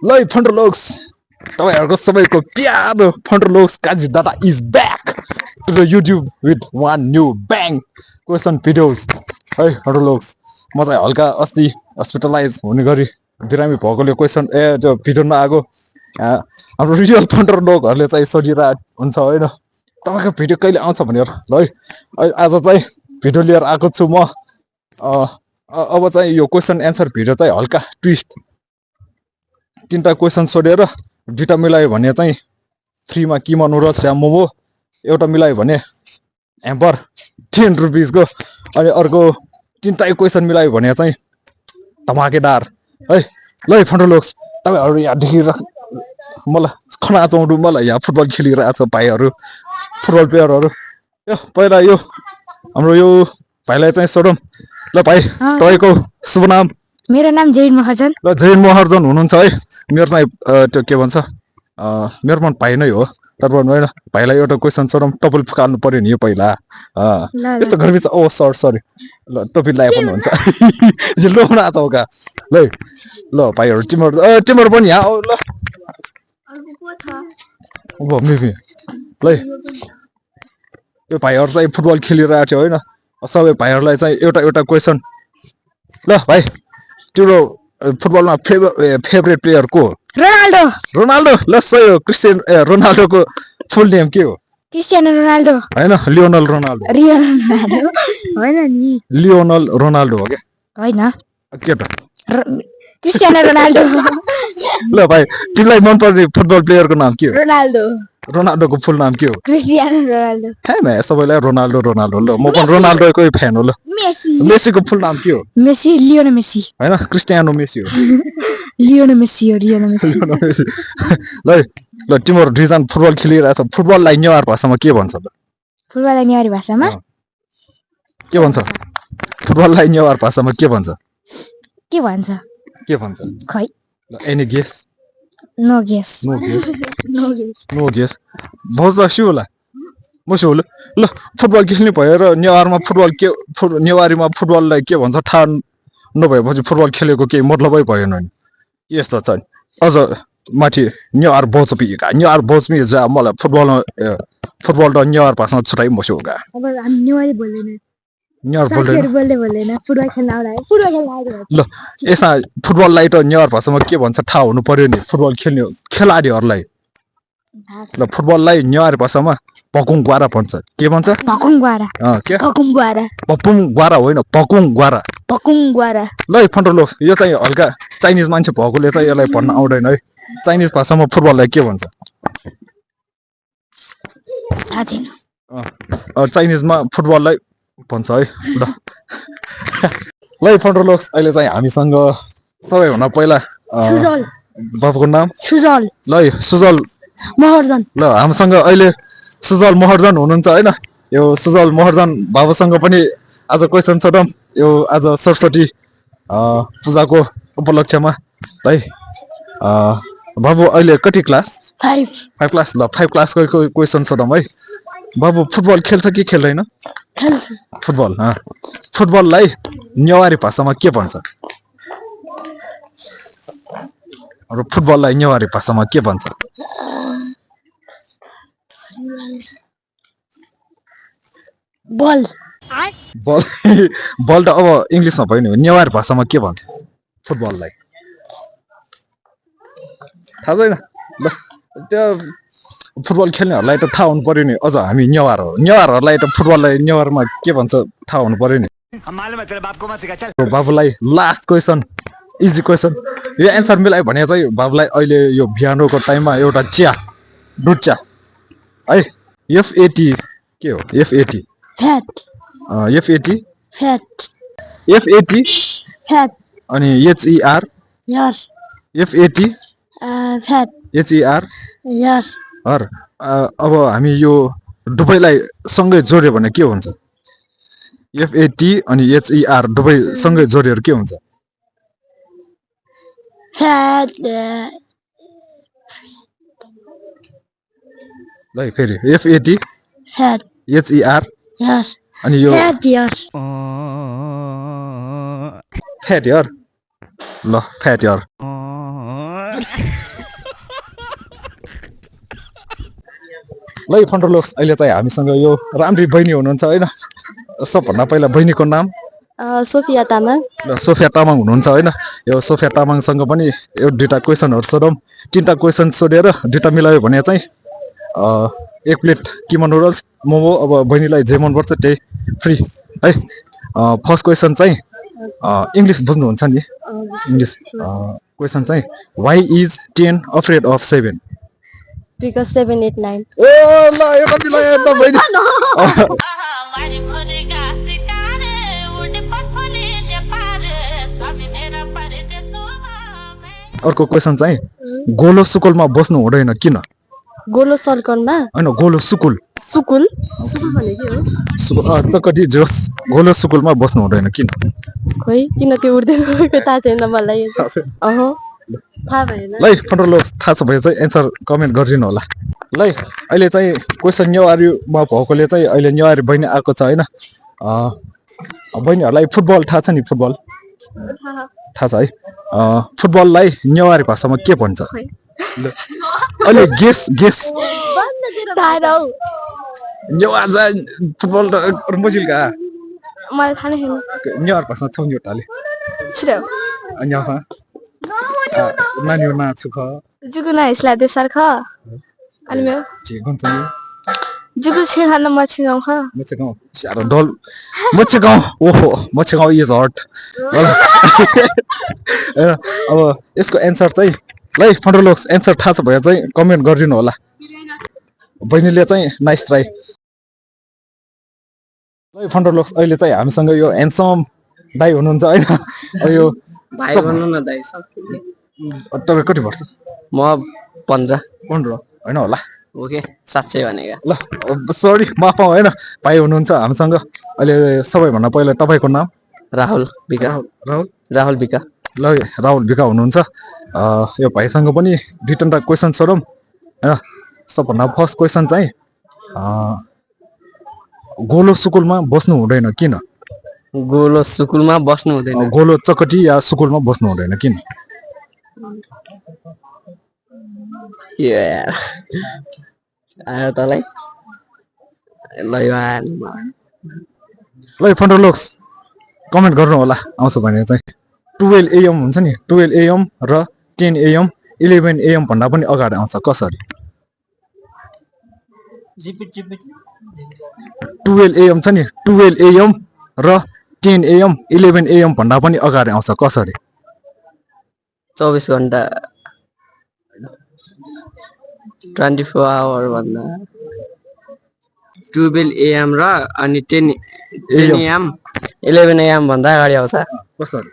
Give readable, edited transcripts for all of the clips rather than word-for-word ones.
Loi Funderlocks. तपाईँहरुको सबैको प्यारो Funderlocks Kaji दादा is back to the YouTube with one new bang question videos. है Funderlocks म चाहिँ हल्का अस्ति हस्पिटलाइज हुने गरी बिरामी भएकोले क्वेशन त्यो भिडियो नआएको हाम्रो रियल Funderlocks चाहिँ सोधिरा हुन्छ हैन तपाईको भिडियो कहिले आउँछ भनेर ल है आज चाहिँ भिडियो लिएर आएको छु म अब चाहिँ यो क्वेशन एन्सर भिडियो चाहिँ हल्का ट्विस्ट तीनटा क्वेशन सोधेर दुईटा मिलायो भने चाहिँ फ्रीमा किमा नुडल्स या मोमो एउटा मिलायो भने ह्याम्पर 10 रुपैयाँ को अनि अर्को तीनटा क्वेशन मिलायो भने चाहिँ धमाकेदार है ल Funderlocks तपाईहरु यहाँ देखिरा मलाई खना चौडु मलाई यहाँ फुटबल खेलिरहेछ भाइहरु फुटबल प्लेयरहरु यो पहिला यो हाम्रो यो भाइलाई चाहिँ सोधौं ल भाइ तपाईको शुभ नाम मेरो नाम जैन महर्जन ल जैन महर्जन हुनुहुन्छ है मेरो चाहिँ त्यो के भन्छ मेरो मन भाइ नै हो तर हैन भाइलाई एउटा क्वेशन सोधौं टपल फुकाल्नु पर्यो नि यो पहिला यस्तो गर्मी छ ओ सरी ल टोपी लाए पनि हुन्छ जे लोना चौका ल ल भाइहरु टिमहरु पनि यहाँ ल अब मेबी ल यो भाइहरु चाहिँ फुटबल खेलिरहेको थियो हैन सबै भाइहरुलाई चाहिँ एउटा क्वेशन ल भाइ तिम्रो फुटबलमा फेभरेट प्लेयर को रोनाल्डो ल सही हो रोनाल्डो को फुल नेम के हो क्रिस्टियानो रोनाल्डो हैन लियोनल रोनाल्डो हैन नि लियोनल रोनाल्डो हो के हैन के त क्रिस्टियानो रोनाल्डो ल भाइ तिमीलाई मन पर्ने फुटबल प्लेयर को नाम के हो रोनाल्डो को फुल नाम के हो क्रिस्टियानो रोनाल्डो हैन सबैलाई रोनाल्डो ल म पनि रोनाल्डोकै फ्यान हो ल मेसी को फुल नाम के हो लियोनल मेसी हैन क्रिस्टियानो मेसी हो लियोनल मेसी ल तिम्रो दुईजना फुटबल खेलिरहेछ फुटबललाई नेवार भाषामा के भन्छ त फुटबललाई नेवारी भाषामा के भन्छ फुटबललाई नेवार भाषामा के भन्छ खै एनी गेस नो गेस भन्छ सिउला मसिउला ल फुटबल खेल्ने भएर नेवारमा फुटबल के नेवारीमा फुटबललाई के भन्छ थाहा नभएपछि फुटबल खेलेको केही मतलबै भएन नि यस्तो छ अझ माथि नेवार बोचमी जा मलाई फुटबल र नेवार भाषामा छुटाइ मसिउगा अब हामी नेवारी बोल्दैन नेवार बोल्दैन फुटबल खेल्न आउँदा ल यसमा फुटबललाई त नेवार भाषामा के भन्छ थाहा हुनु पर्यो नि फुटबल खेल्ने खेलाडीहरुलाई ल फुटबललाई नेवार भाषामा पकुङग्वारा भन्छ के भन्छ पकुङग्वारा होइन पकुङग्वारा ल Funderlocks यो चाहिँ हल्का चाइनिज मान्छे भएकोले चाहिँ यसलाई भन्न आउँदैन है चाइनिज भाषामा फुटबललाई के भन्छ चाइनिजमा फुटबललाई भन्छ है ल Funderlocks अहिले चाहिँ हामीसँग सबैभन्दा पहिला बाबुको नाम सुजल महर्जन ल हामीसँग अहिले सुजल महर्जन हुनुहुन्छ हैन यो सुजल महर्जन बाबुसँग पनि आज क्वेशन सोधौं यो आज सरस्वती पूजाको उपलक्ष्यमा है बाबु अहिले कति क्लास 5 क्लास ल 5 क्लासको क्वेशन सोधौं है बाबु फुटबल खेल्छ कि खेल्दैन फुटबललाई नेवारी भाषामा के भन्छ र फुटबललाई नेवारी भाषामा के भन्छ बल त अब इंग्लिशमा भयो नि नेवारी भाषामा के भन्छ फुटबललाई थाहा छैन ल त्यो फुटबल खेल्नेहरुलाई त थाहा हुनु पर्यो नि अझ हामी नेवारहरुलाई त फुटबललाई नेवारमा के भन्छ थाहा हुनु पर्यो नि बाबुलाई लास्ट क्वेशन इजी क्वेशन यो एन्सर मिलायो भने चाहिँ बाबुलाई अहिले यो बिहानको टाइममा एउटा दुध चिया है FAT के हो FAT फ्याट अनि HER यस FAT फ्याट HER यस अब हामी यो दुवैलाई सँगै जोड्यो भने के हुन्छ FAT अनि HER दुवै सँगै जोडेर के हुन्छ फ्याट ल फेरि FAT फ्याट HER यस अनि यो फ्याट यस फ्याट यार ल फन्डर लोक्स अहिले चाहिँ हामीसँग यो राम्री बहिनी हुनुहुन्छ होइन सबभन्दा पहिला बहिनीको नाम सोफिया तामाङ ल सोफिया तामाङ हुनुहुन्छ होइन यो सोफिया तामाङसँग पनि यो दुईवटा क्वेसनहरू सोधौँ तिनवटा क्वेसन सोधेर दुईवटा मिलायो भने चाहिँ एक प्लेट किमा नुडल्स मोमो अब बहिनीलाई जे मनपर्छ त्यही फ्री है फर्स्ट क्वेसन चाहिँ इङ्ग्लिस बुझ्नुहुन्छ नि इङ्ग्लिस क्वेसन चाहिँ why is 10 afraid of 7 because 7 8 9 ओ ल एउटा मिलायो त बहिनी अर्को क्वेसन चाहिँ गोलो सुकुलमा बस्नु हुँदैन किन गोलो सर्कलमा होइन गोलो सुकुल सुकुल सुकुल भनेको के हो चकटी जोस गोलो सुकुलमा बस्नु हुँदैन किन खोइ किन त्यो उड्दै गएको थाहा छैन मलाई अहो थाहा भएन ल फन्डर लोक्स थाहा छ भने चाहिँ एन्सर कमेन्ट गरिदिनु होला ल अहिले चाहिँ क्वेसन न्युवारीमा भएकोले चाहिँ अहिले न्युवारी बहिनी आएको छ होइन बहिनीहरूलाई फुटबल थाहा छ नि फुटबल थाहा छ है फुटबललाई न्युवारी भाषामा के भन्छ अहिले गेस गेस न्युवार चाहिँ फुटबल त मुजिल का मलाई थाहा छैन न्युवार भाषा छौ नि टाले छिटो न्युहा नानी ना छुख जुगुना हिस्ला देसार ख अनि मेरो चिगन चाहिँ जुगु छिहान मछिगाउँ ख मछगाउँ सारो डल मछगाउँ ओहो मछगाउँ इज हट अब यसको एन्सर चाहिँ ल फन्डर लोक्स एन्सर थाहा छ भने चाहिँ कमेन्ट गरिदिनु होला बहिनीले चाहिँ नाइस ट्राई ल फन्डर लोक्स अहिले चाहिँ हामीसँग यो ह्यान्डसम दाइ हुनुहुन्छ होइन यो भाइ भन्नु न दाइ तपाईँ कति वर्ष म 15 होइन होला ओके साँच्चै भनेका ल सरी माफ होइन भाइ हुनुहुन्छ हामीसँग अहिले सबैभन्दा पहिला तपाईँको नाम राहुल बिका राहुल बिका ल राहुल बिका हुनुहुन्छ यो भाइसँग पनि दुई तिनवटा क्वेसन सोधौँ होइन सबभन्दा फर्स्ट क्वेसन चाहिँ गोलो सुकुलमा बस्नु हुँदैन किन गोलो सुकुलमा बस्नु हुँदैन गोलो चकटी या सुकुलमा बस्नु हुँदैन किन आयो तँलाई ल फन्डर लोक्स कमेन्ट गर्नु होला आउँछ भने चाहिँ 12 AM हुन्छ नि 12 AM र 10 AM 11 AM भन्दा पनि अगाडि आउँछ कसरी 12 AM छ नि 12 AM र 10 AM 11 AM भन्दा पनि अगाडि आउँछ कसरी 24 घण्टा 24 आवर भन्दा 12 AM र अनि 10 AM 11 AM भन्दा अगाडि आउँछ कसरी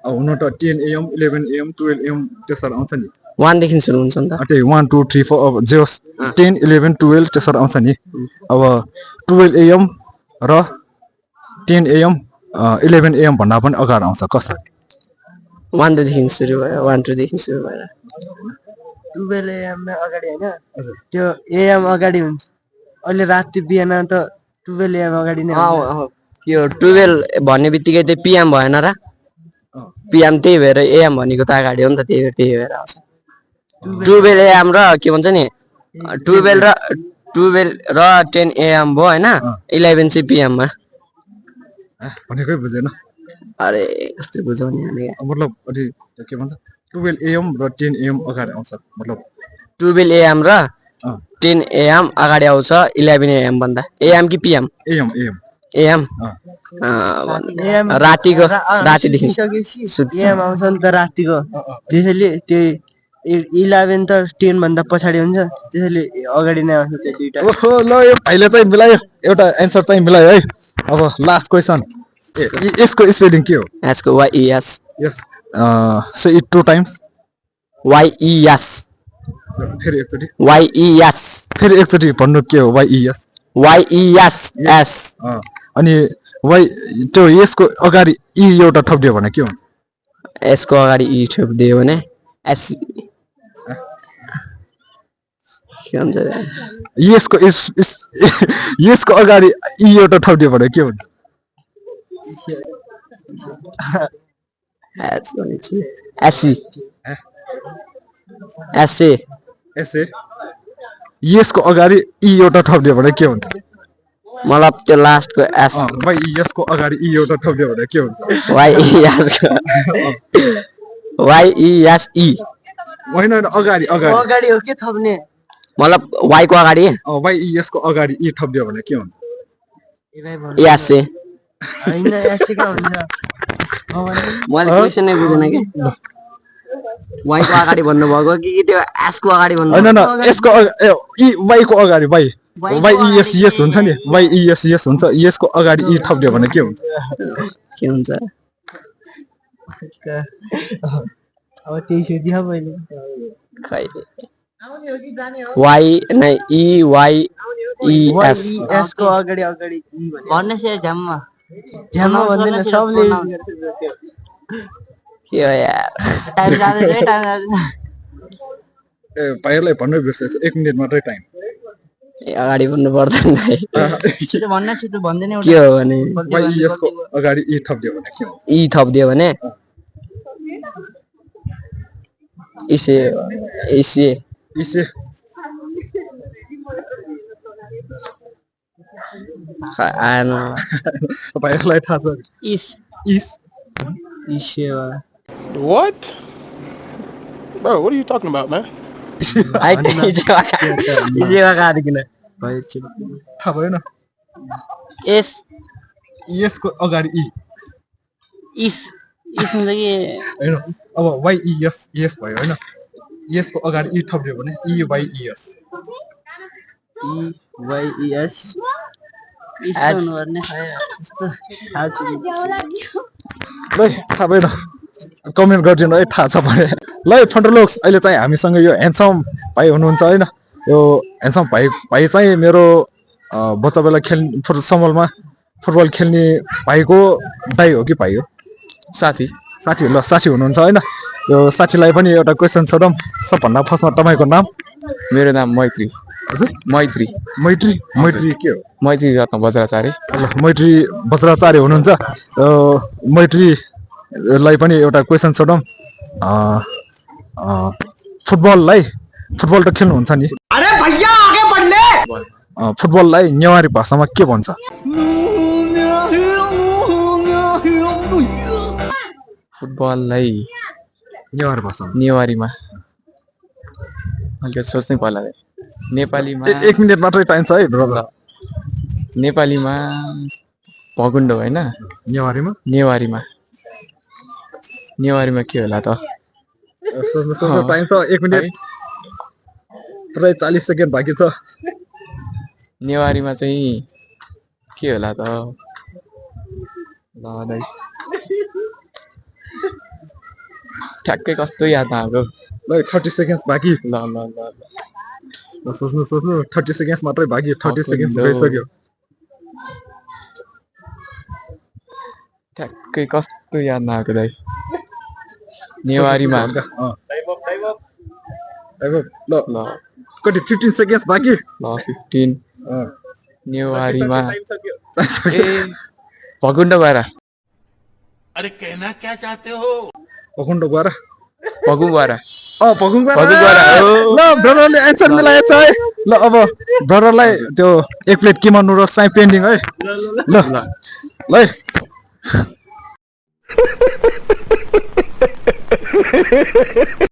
हुन त 10 AM 11 AM 12 AM त्यसरी आउँछ नि 1 देखि सुरु हुन्छ नि त त्यही 1 2 3 4 अब जे 10 11 12 त्यसरी आउँछ नि अब 12 AM र 10 AM 11 AM भन्दा पनि अगाडि आउँछ कसरी 1 देखि सुरु भयो 1 2 देखि सुरु भएर 12 AM मा अगाडि हैन त्यो AM अगाडि हुन्छ अहिले राति बिहान त 12 AM अगाडि नै यो 12 भन्ने बित्तिकै त्यो PM भएन र PM त्यही भएर AM भनेको त अगाडि हो नि त त्यही भएर आउँछ 12 AM र के भन्छ नि 12 र 10 AM भयो हैन 11 चाहिँ PM मा भनेकै बुझेन अरे कस्तो बुझाउने अनि मतलब अनि के भन्छ 12 AM र 10 AM अगाडि आउँछ मतलब 12 AM र 10 AM अगाडि आउँछ 11 AM भन्दा AM कि PM AM रातिको रातिदेखि AM आउँछ नि त रातिको त्यसैले त्यो 11 त 10 भन्दा पछाडी हुन्छ त्यसैले अगाडि नै आउँछ त्यो दुईटा ओहो ल यो भाइले चाहिँ मिलायो एउटा एन्सर चाहिँ मिलायो है अब लास्ट क्वेसन यसको स्पेलिङ के हो यसको YES yes say it 2 times YES फेरि एकचोटी YES फेरि एकचोटी भन्नु के हो YES S अनि वाइ त्यो यसको अगाडि ई एउटा थप्दियो भने के हुन्छ यसको अगाडि ई थप्दियो भने S के हुन्छ यसको अगाडि ई एउटा थप्दियो भने के हुन्छ SE यसको अगाडि ई एउटा थप्दियो भने के हुन्छ मतलब त्यो लास्टको एस भाइ यसको अगाडि ई एउटा थप्दियो भने के हुन्छ YESE होइन अगाडि अगाडि अगाडि हो के थप्ने मतलब Y को अगाडि भाइ यसको अगाडि ई थप्दियो भने के हुन्छ यासे होइन एसी का हुन्छ मैले क्वेसन नै बुझेन कि Y को अगाडि भन्नुभएको कि त्यो एस को अगाडि होइन भन्नुभएको न यसको ई वाइ को अगाडि वाइ YES हुन्छ नि YES हुन्छ यसको अगाडि ई थप्दियो भने के हुन्छ के हुन्छ अब त्यही सोचिहा मैले खै Y नै EYES एस को अगाडि अगाडि भन्ने से झ्याम्मा झ्याम्मा भन्दैन सबले के हो यार ए भाइहरूलाई भन्नु बिर्सेछ 1 मिनेट मात्रै टाइम ए, अगाडि भन्नु पर्दैन है छिटो भन्न छिटो भन्दैन के हो भने YES को अगाडि ई थप्दियो भने के हुन्छ ई थप्दियो भने इसे इसे इसे आएन भाइहरूलाई थाहा छ इस इस eSewa What? Bro, what are you talking about, man? ESewa कहाँ किन भयो छिटो थाहा भएन एस यसको अगाडि ई इस इस हुन्छ कि होइन अब YES यस भयो होइन यसको अगाडि ई थप्दियो भने EYES EYES आज भन्नुपर्ने ल थाहा भएन कमेन्ट गरिदिनु है थाहा छ भने ल फन्टरलोक्स अहिले चाहिँ हामीसँग यो ह्यान्डसम भाइ हुनुहुन्छ होइन यो ह्यान्डसम भाइ चाहिँ मेरो बच्चा बेला समयमा फुटबल खेल्ने भाइको दाइ हो कि भाइ हो साथी ल साथी हुनुहुन्छ होइन यो साथीलाई पनि एउटा क्वेसन सोधौँ सबभन्दा फर्स्टमा तपाईँको नाम मेरो नाम मैत्री हजुर मैत्री मैत्री के हो मैत्री रत्न बज्राचार्य ल मैत्री बज्राचार्य हुनुहुन्छ मैत्रीलाई पनि एउटा क्वेसन सोधौँ फुटबल त खेल्नुहुन्छ नि अरे भैया आगे बढ़ ले फुटबललाई नेवारी भाषामा के भन्छ फुटबललाई नेवारी भाषामा नेवारीमा मैले सोच्नै पर्ला रे। नेपालीमा 1 मिनेट मात्रै टाइम छ है ब्रदर नेपालीमा भगुण्डो होइन नेवारीमा नेवारीमा के होला त सोच्नु टाइम छ 1 मिनेट पुरै 40 सेकेन्ड बाँकी छ नेवारीमा चाहिँ के होला त ल दाइ ठ्याक्कै कस्तो याद नआएको ल 30 सेकेन्ड्स बाँकी ल ल ल ल सोच्नु 30 सेकेन्ड्स मात्रै बाँकी 30 सेकेन्ड्स गइसक्यो ठ्याक्कै कस्तो याद नआएको दाइ नेवारीमा ल कति 15 सेकेन्ड्स बाँकी ल 15 नेवारीमा ए भगुण्डो गएर अरे कहना क्या चाहते हो? पखुण्डो गएर भगुङ गएर भगुङ गएर भगुङ गएर। ल ब्रदरले एन्सर मिलाएको छ है ल अब ब्रदरलाई त्यो 1 प्लेट किमा नुडल्स चाहिँ पेन्डिङ है ल